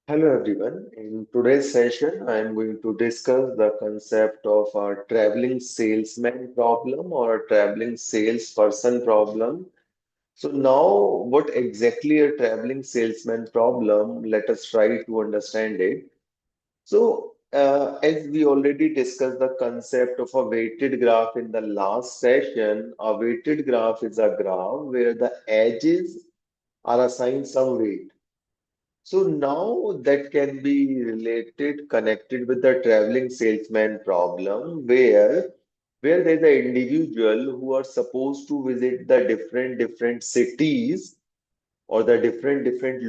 Hello everyone. In today's session, I am going to discuss the concept of a traveling salesman problem or a traveling salesperson problem. So now, what exactly a traveling salesman problem? Let us try to understand it. As we already discussed the concept of a weighted graph in the last session, a weighted graph is a graph where the edges are assigned some weight. So now that can be connected with the traveling salesman problem, where there's an individual who are supposed to visit the different cities or the different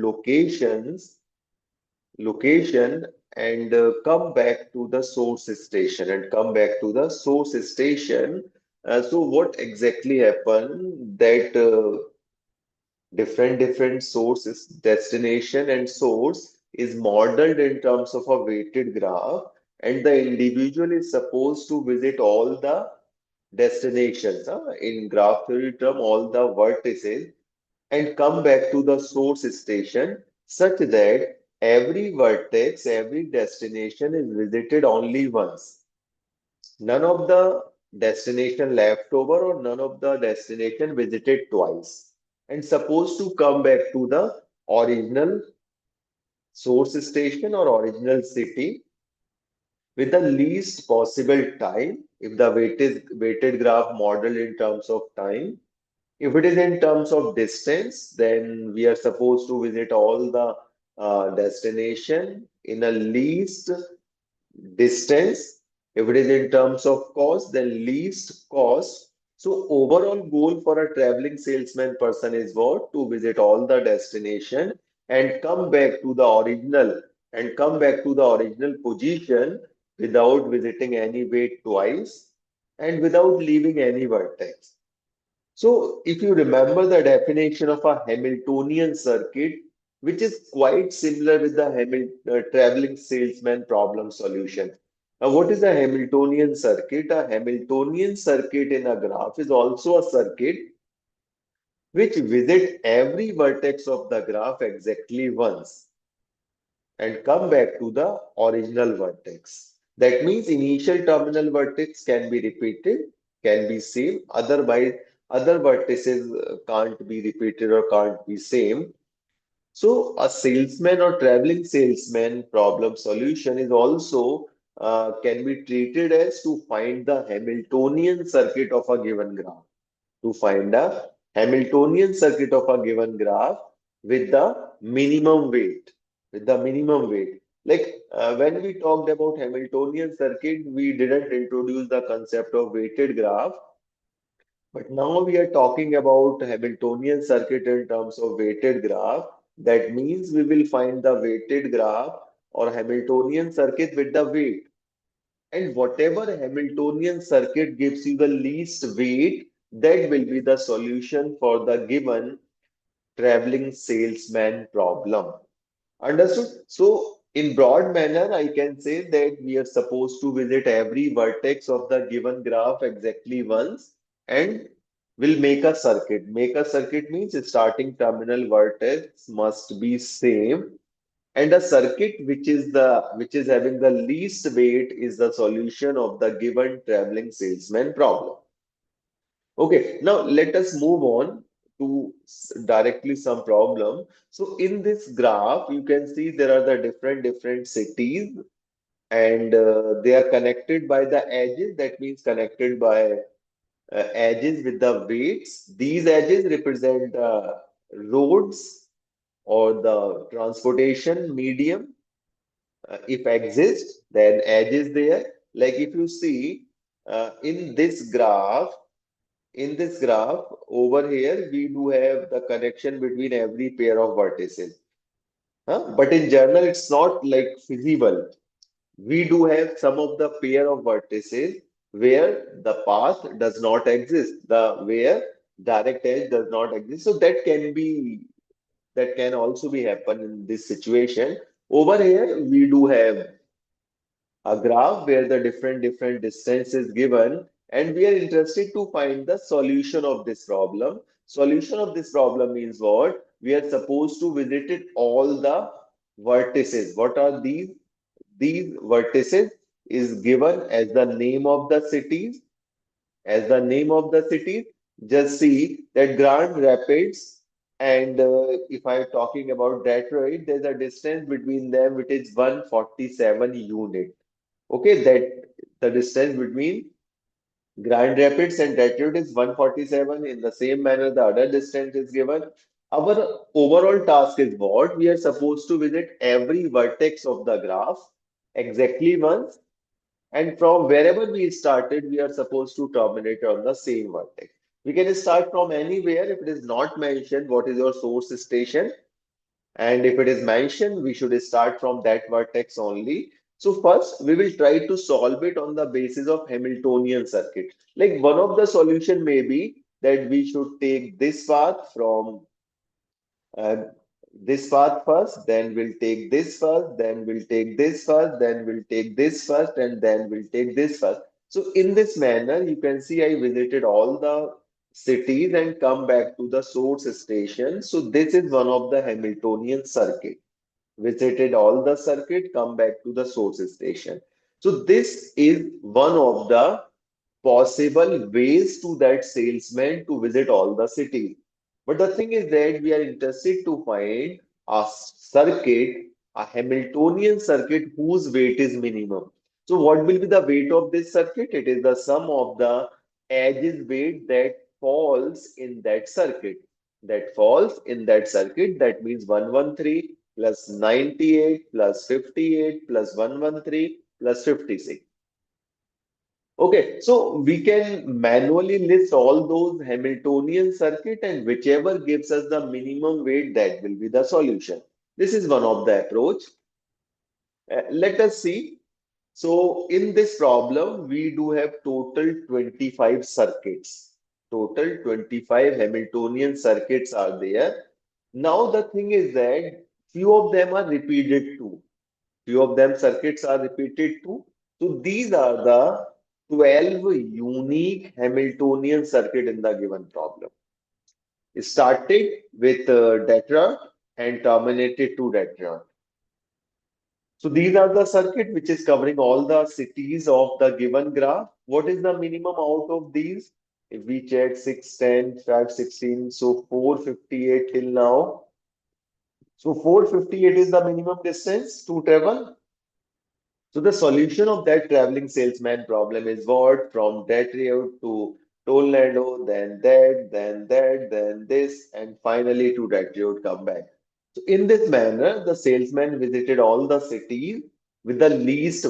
location and come back to the source station and come back to the source station. So what exactly happened that different sources, destination and source is modeled in terms of a weighted graph, and the individual is supposed to visit all the destinations, in graph theory term, all the vertices, and come back to the source station such that every vertex, every destination is visited only once. None of the destination left over or none of the destination visited twice. And supposed to come back to the original source station or original city with the least possible time if the weighted graph model in terms of time. If it is in terms of distance, then we are supposed to visit all the destination in a least distance. If it is in terms of cost, then least cost. So overall goal for a traveling salesman person is what? To visit all the destination and come back to the original position without visiting any way twice and without leaving any vertex. So, if you remember the definition of a Hamiltonian circuit, which is quite similar with the traveling salesman problem solution. Now, what is a Hamiltonian circuit? A Hamiltonian circuit in a graph is also a circuit which visit every vertex of the graph exactly once and come back to the original vertex. That means initial terminal vertex can be repeated, can be same, otherwise other vertices can't be repeated or can't be same. So a salesman or traveling salesman problem solution is also can be treated as to find the Hamiltonian circuit of a given graph. To find a Hamiltonian circuit of a given graph with the minimum weight. With the minimum weight. Like when we talked about Hamiltonian circuit, we didn't introduce the concept of weighted graph, but now we are talking about Hamiltonian circuit in terms of weighted graph. That means we will find the weighted graph or Hamiltonian circuit with the weight. And whatever Hamiltonian circuit gives you the least weight, that will be the solution for the given traveling salesman problem. Understood? So, in broad manner, I can say that we are supposed to visit every vertex of the given graph exactly once and will make a circuit. Make a circuit means starting terminal vertex must be same, and a circuit which is having the least weight is the solution of the given traveling salesman problem. Okay, now let us move on to directly some problem. So in this graph, you can see there are the different cities, and they are connected by the edges. That means connected by edges with the weights. These edges represent roads or the transportation medium. If exists, then edge is there. Like if you see in this graph, over here, we do have the connection between every pair of vertices. Huh? But in general, it's not like feasible. We do have some of the pair of vertices where the path does not exist, the where direct edge does not exist. So that can also be happen in this situation. Over here, we do have a graph where the different distance is given, and we are interested to find the solution of this problem. Solution of this problem means what? We are supposed to visit it all the vertices. What are these? These vertices is given as the name of the cities. As the name of the cities, just see that Grand Rapids and if I'm talking about Detroit, there's a distance between them which is 147 unit. Okay, that the distance between Grand Rapids and Detroit is 147. In the same manner, the other distance is given. Our overall task is what? We are supposed to visit every vertex of the graph exactly once, and from wherever we started, we are supposed to terminate on the same vertex. We can start from anywhere. If it is not mentioned, what is your source station? And if it is mentioned, we should start from that vertex only. So first, we will try to solve it on the basis of Hamiltonian circuit. Like one of the solution may be that we should take this path from uh, this path first, then we'll take this first, then we'll take this first, then we'll take this first, and then we'll take this first. So in this manner, you can see I visited all the cities and come back to the source station. So this is one of the Hamiltonian circuit. Visited all the circuit, come back to the source station. So this is one of the possible ways to that salesman to visit all the cities. But the thing is that we are interested to find a circuit, a Hamiltonian circuit whose weight is minimum. So what will be the weight of this circuit? It is the sum of the edges weight that falls in that circuit. That falls in that circuit. That means 113 plus 98 plus 58 plus 113 plus 56. Okay, so we can manually list all those Hamiltonian circuit and whichever gives us the minimum weight, that will be the solution. This is one of the approach. Let us see. So in this problem, we do have total 25 circuits. Total 25 Hamiltonian circuits are there. Now the thing is that few of them are repeated too. Few of them circuits are repeated too. So these are the 12 unique Hamiltonian circuit in the given problem. It started with Detroit and terminated to Detroit. So these are the circuit which is covering all the cities of the given graph. What is the minimum out of these? If we check 6, 10, 5, 16, so 458 till now. So 458 is the minimum distance to travel. So the solution of that traveling salesman problem is what? From that route to Tornado, then that, then this, and finally to that route come back. So in this manner, the salesman visited all the cities with the least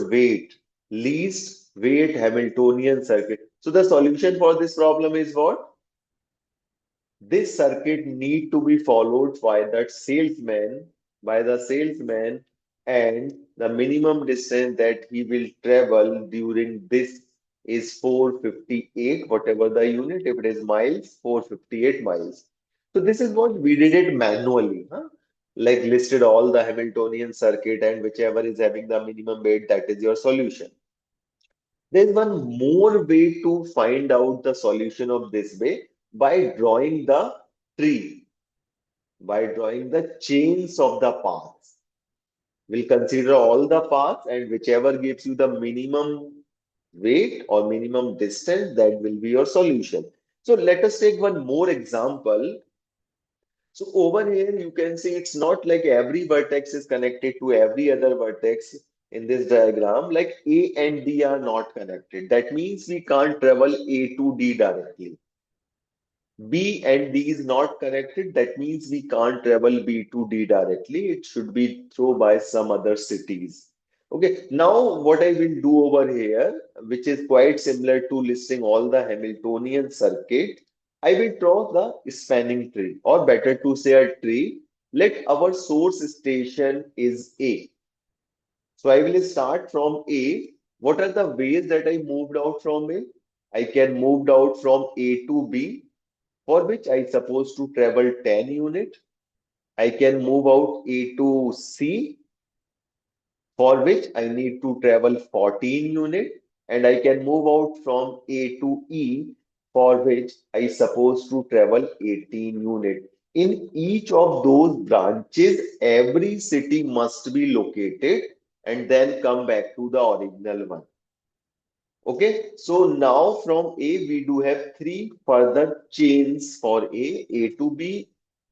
weight Hamiltonian circuit. So the solution for this problem is what? This circuit need to be followed by the salesman, and the minimum distance that he will travel during this is 458, whatever the unit, if it is miles, 458 miles. So this is what we did it manually, huh? Like listed all the Hamiltonian circuit and whichever is having the minimum weight, that is your solution. There's one more way to find out the solution of this way by drawing the tree, by drawing the chains of the paths. We'll consider all the paths and whichever gives you the minimum weight or minimum distance, that will be your solution. So let us take one more example. So over here, you can see it's not like every vertex is connected to every other vertex in this diagram. Like A and D are not connected. That means we can't travel A to D directly. B and D is not connected. That means we can't travel B to D directly. It should be through by some other cities. Okay, now what I will do over here, which is quite similar to listing all the Hamiltonian circuit, I will draw the spanning tree, or better to say a tree. Let our source station is A. So I will start from A. What are the ways that I moved out from A? I can moved out from A to B, for which I supposed to travel 10 unit. I can move out A to C, for which I need to travel 14 unit, and I can move out from A to E, for which I supposed to travel 18 unit. In each of those branches, every city must be located and then come back to the original one. Okay, so now from A, we do have three further chains for A to B,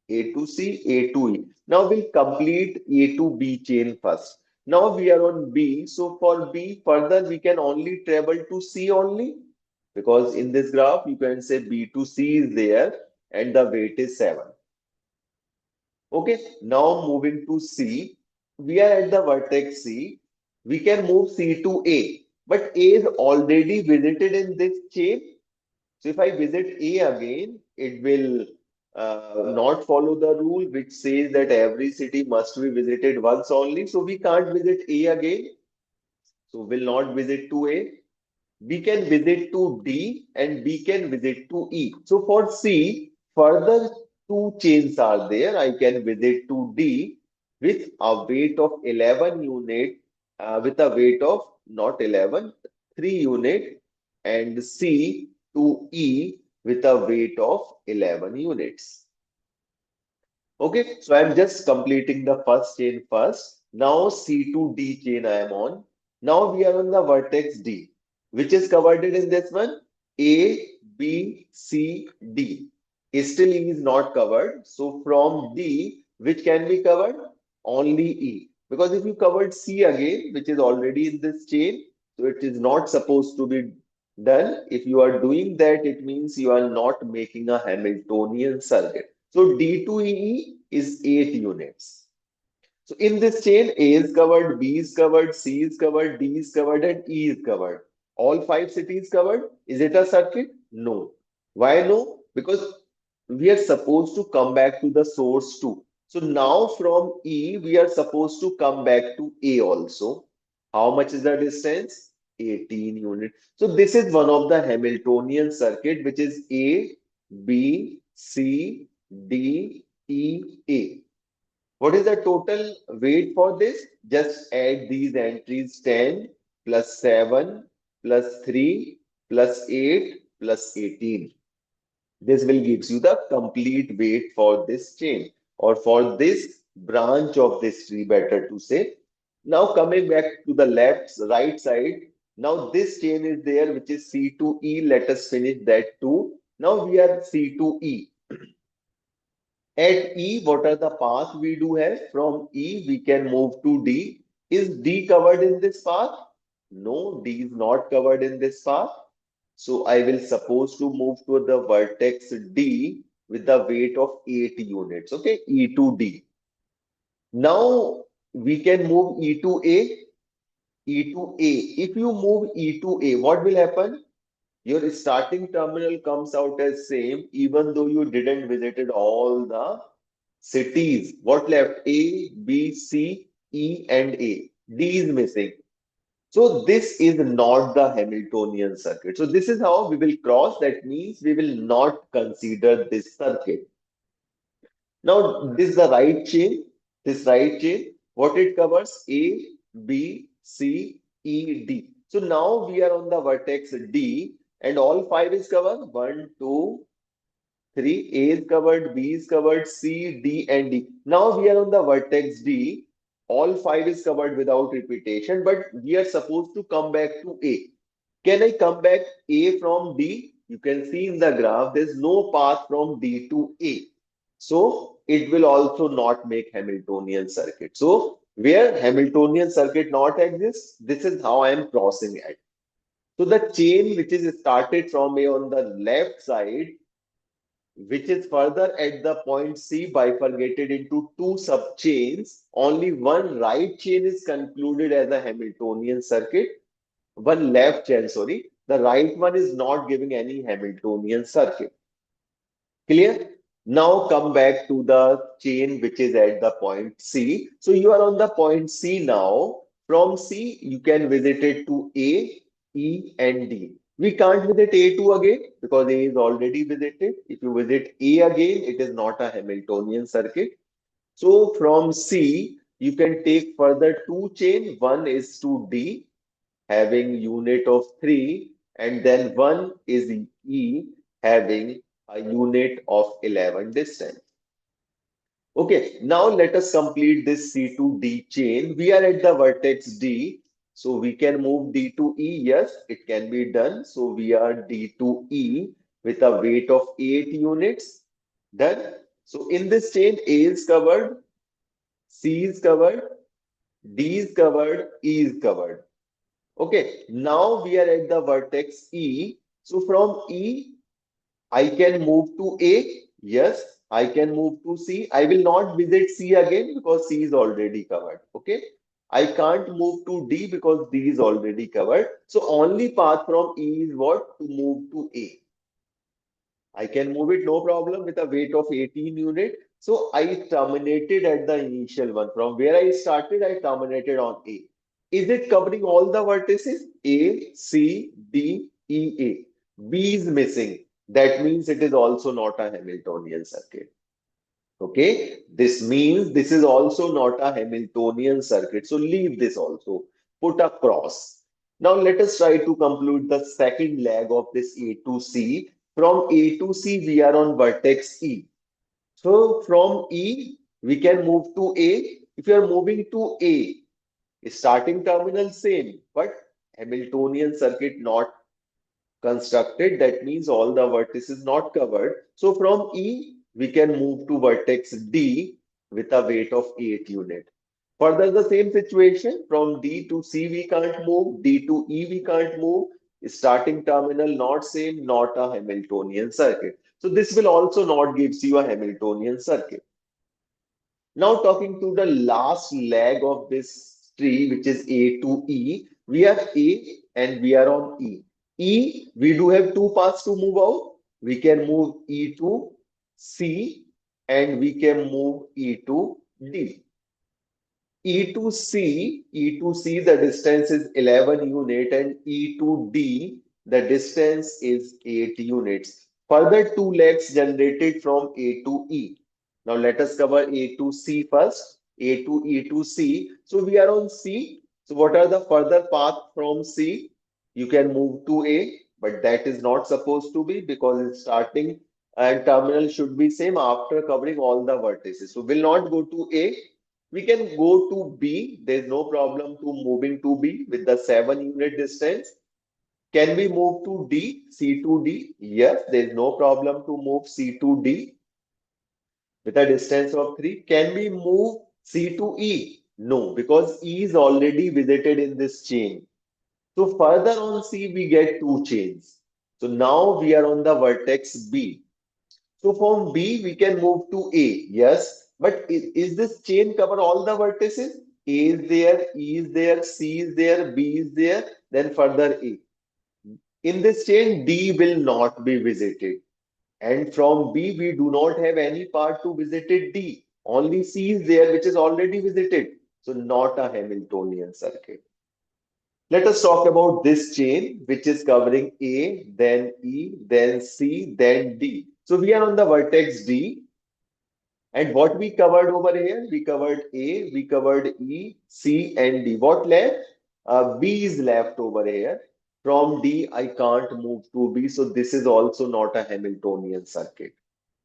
A to C, A to E. Now we'll complete A to B chain first. Now we are on B, so for B, further we can only travel to C only because in this graph you can say B to C is there and the weight is 7. Okay, now moving to C, we are at the vertex C. We can move C to A, but A is already visited in this chain. So if I visit A again, it will not follow the rule which says that every city must be visited once only. So we can't visit A again. So we'll not visit to A. B can visit to D and B can visit to E. So for C, further two chains are there. I can visit to D with a weight of 11 unit, with a weight of not 11, 3 unit, and C to E with a weight of 11 units. Okay, so I'm just completing the first chain first. Now C to D chain I am on. Now we are on the vertex D, which is covered in this one. A, B, C, D. Still E is not covered. So from D, which can be covered? Only E. Because if you covered C again, which is already in this chain, so it is not supposed to be done. If you are doing that, it means you are not making a Hamiltonian circuit. So D to E is 8 units. So in this chain, A is covered, B is covered, C is covered, D is covered, and E is covered. All five cities covered. Is it a circuit? No. Why no? Because we are supposed to come back to the source too. So now from E, we are supposed to come back to A also. How much is the distance? 18 units. So this is one of the Hamiltonian circuit, which is A, B, C, D, E, A. What is the total weight for this? Just add these entries 10 plus 7 plus 3 plus 8 plus 18. This will gives you the complete weight for this chain or for this branch of this tree, better to say. Now coming back to the left, right side. Now this chain is there, which is C to E. Let us finish that too. Now we are C to E. At E, what are the paths we do have? From E, we can move to D. Is D covered in this path? No, D is not covered in this path. So I will suppose to move to the vertex D with the weight of 8 units. Okay, E to D. Now we can move E to A. E to A. If you move E to A, what will happen? Your starting terminal comes out as same, even though you didn't visited all the cities. What left? A, B, C, E, and A. D is missing. So this is not the Hamiltonian circuit. So this is how we will cross. That means we will not consider this circuit. Now this is the right chain. This right chain, what it covers? A, B, C, E, D. So now we are on the vertex D, and all five is covered. One, two, three. A is covered, B is covered, C, D, and D. Now we are on the vertex D. All five is covered without repetition, but we are supposed to come back to A. Can I come back A from D? You can see in the graph, there's no path from D to A. So it will also not make Hamiltonian circuit. So where Hamiltonian circuit not exists, this is how I am crossing it. So the chain which is started from A on the left side, which is further at the point C bifurcated into two subchains, only one right chain is concluded as a Hamiltonian circuit, one left chain, sorry. The right one is not giving any Hamiltonian circuit. Clear? Now come back to the chain which is at the point C. So you are on the point C now. From C, you can visit it to A, E, and D. We can't visit A2 again because A is already visited. If you visit A again, it is not a Hamiltonian circuit. So from C, you can take further two chain. One is to D, having unit of 3, and then one is E, having a unit of 11 distance. Okay, now let us complete this C to D chain. We are at the vertex D, so we can move D to E. Yes, it can be done. So we are D to E with a weight of 8 units. Done. So in this chain, A is covered, C is covered, D is covered, E is covered. Okay, now we are at the vertex E. So from E, I can move to A. Yes, I can move to C. I will not visit C again because C is already covered. Okay. I can't move to D because D is already covered. So only path from E is what? To move to A. I can move it no problem with a weight of 18 unit. So I terminated at the initial one. From where I started, I terminated on A. Is it covering all the vertices? A, C, D, E, A. B is missing. That means it is also not a Hamiltonian circuit. Okay, this means this is also not a Hamiltonian circuit. So leave this also. Put a cross. Now let us try to conclude the second leg of this A to C. From A to C, we are on vertex E. So from E, we can move to A. If you are moving to A, starting terminal same, but Hamiltonian circuit not constructed. That means all the vertices not covered. So from E, we can move to vertex D with a weight of 8 unit. Further, the same situation from D to C we can't move, D to E we can't move. Starting terminal not same, not a Hamiltonian circuit. So this will also not gives you a Hamiltonian circuit. Now talking to the last leg of this tree, which is A to E, we are A and we are on E. E, we do have two paths to move out. We can move E to C and we can move E to D. E to C, E to C, the distance is 11 unit and E to D, the distance is 8 units. Further two legs generated from A to E. Now let us cover A to C first. A to E to C. So we are on C. So what are the further path from C? You can move to A, but that is not supposed to be because it's starting and terminal should be same after covering all the vertices. So we'll not go to A. We can go to B. There's no problem to moving to B with the 7 unit distance. Can we move to D, C to D? Yes, there's no problem to move C to D with a distance of 3. Can we move C to E? No, because E is already visited in this chain. So further on C, we get two chains. So now we are on the vertex B. So from B, we can move to A. Yes, but is this chain cover all the vertices? A is there, E is there, C is there, B is there, then further A. In this chain, D will not be visited. And from B, we do not have any part to visited D. Only C is there, which is already visited. So not a Hamiltonian circuit. Let us talk about this chain, which is covering A, then E, then C, then D. So we are on the vertex D. And what we covered over here, we covered A, we covered E, C, and D. What left? B is left over here. From D, I can't move to B. So this is also not a Hamiltonian circuit.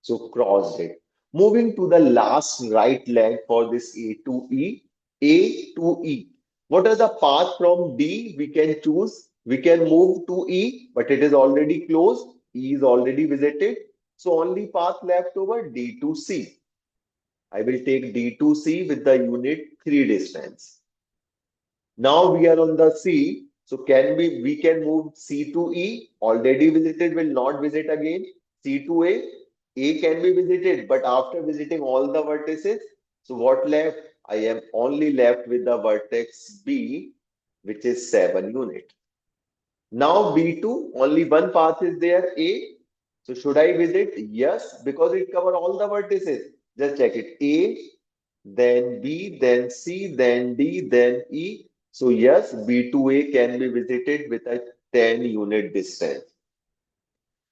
So crossed it. Moving to the last right leg for this A to E. A to E. What are the path from D we can choose? We can move to E, but it is already closed. E is already visited. So only path left over D to C. I will take D to C with the unit 3 distance. Now we are on the C. So we can move C to E. Already visited, will not visit again. C to A. A can be visited, but after visiting all the vertices, so what left? I am only left with the vertex B, which is 7 unit. Now B2, only one path is there, A. So should I visit? Yes, because it covers all the vertices. Just check it. A, then B, then C, then D, then E. So yes, B2A can be visited with a 10 unit distance.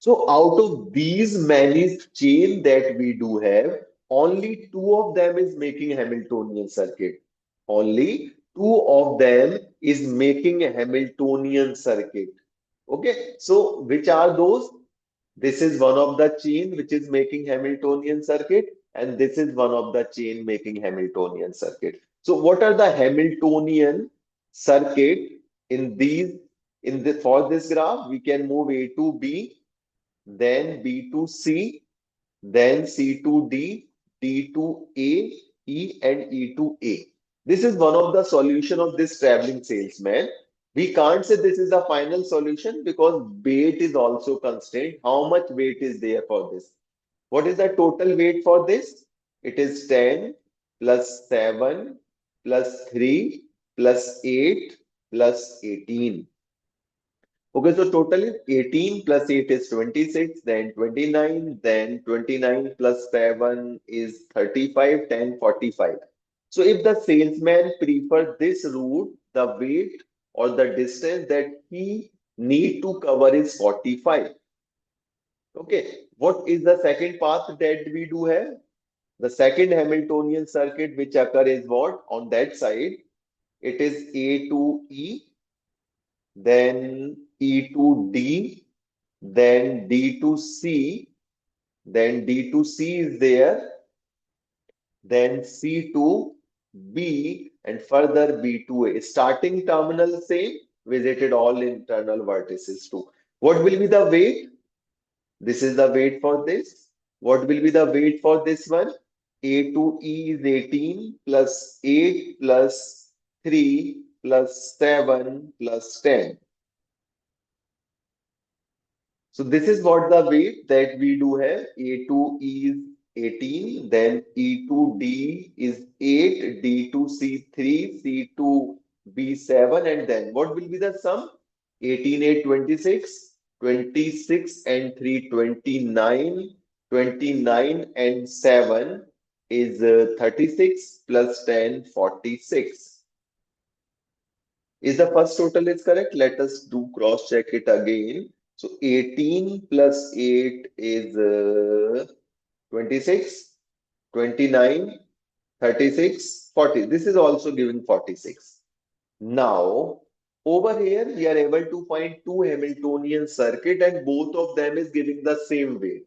So out of these many chain that we do have, only two of them is making Hamiltonian circuit. Only two of them is making a Hamiltonian circuit. Okay, so which are those? This is one of the chain which is making Hamiltonian circuit. and this is one of the chain making Hamiltonian circuit. So what are the Hamiltonian circuit in these in the for this graph? We can move A to B, then B to C, then C to D, D to A, E and E to A. This is one of the solution of this traveling salesman. We can't say this is the final solution because weight is also constrained. How much weight is there for this? What is the total weight for this? It is 10 plus 7 plus 3 plus 8 plus 18. Okay, so total is 18 plus 8 is 26, then 29, then 29 plus 7 is 35, 10, 45. So if the salesman prefer this route, the weight or the distance that he need to cover is 45. Okay, what is the second path that we do have? The second Hamiltonian circuit which occur is what? On that side, it is A to E, then E to D, then D to C, then D to C is there, then C to B, and further B to A. Starting terminal same, visited all internal vertices too. What will be the weight? This is the weight for this. What will be the weight for this one? A to E is 18 plus 8 plus 3 plus 7 plus 10. So this is what the weight that we do have. A to E is 18, then E to D is 8, D to C 3, C to B 7, and then what will be the sum? 18, 8, 26, 26 and 3, 29, 29 and 7 is 36 plus 10, 46. Is the first total is correct? Let us do cross check it again. So 18 plus 8 is 26, 29, 36, 40. This is also giving 46. Now, over here, we are able to find two Hamiltonian circuit and both of them is giving the same weight.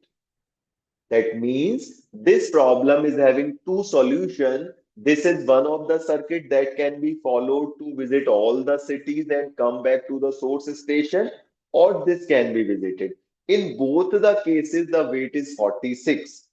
That means this problem is having two solutions. This is one of the circuit that can be followed to visit all the cities and come back to the source station, or this can be visited. In both the cases, the weight is 46.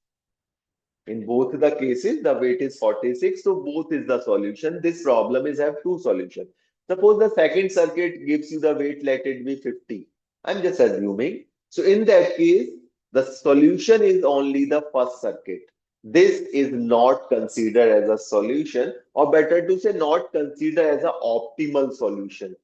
In both the cases, the weight is 46, so both is the solution. This problem is have two solutions. Suppose the second circuit gives you the weight, let it be 50. I'm just assuming. So in that case, the solution is only the first circuit. This is not considered as a solution, or better to say, not considered as an optimal solution.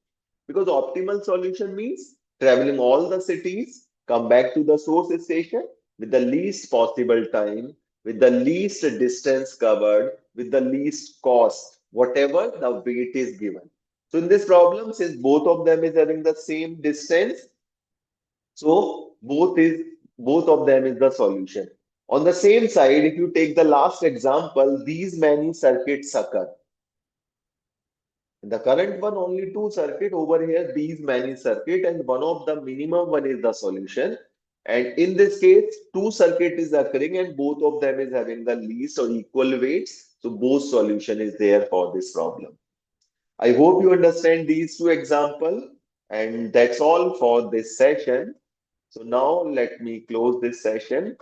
Because optimal solution means traveling all the cities, come back to the source station with the least possible time, with the least distance covered, with the least cost, whatever the weight is given. So in this problem, since both of them is having the same distance, so both of them is the solution. On the same side, if you take the last example, these many circuits occur. The current one only two circuit over here, these many circuit, and one of the minimum one is the solution. And in this case, two circuit is occurring and both of them is having the least or equal weights. So both solution is there for this problem. I hope you understand these two example, and that's all for this session. So now let me close this session.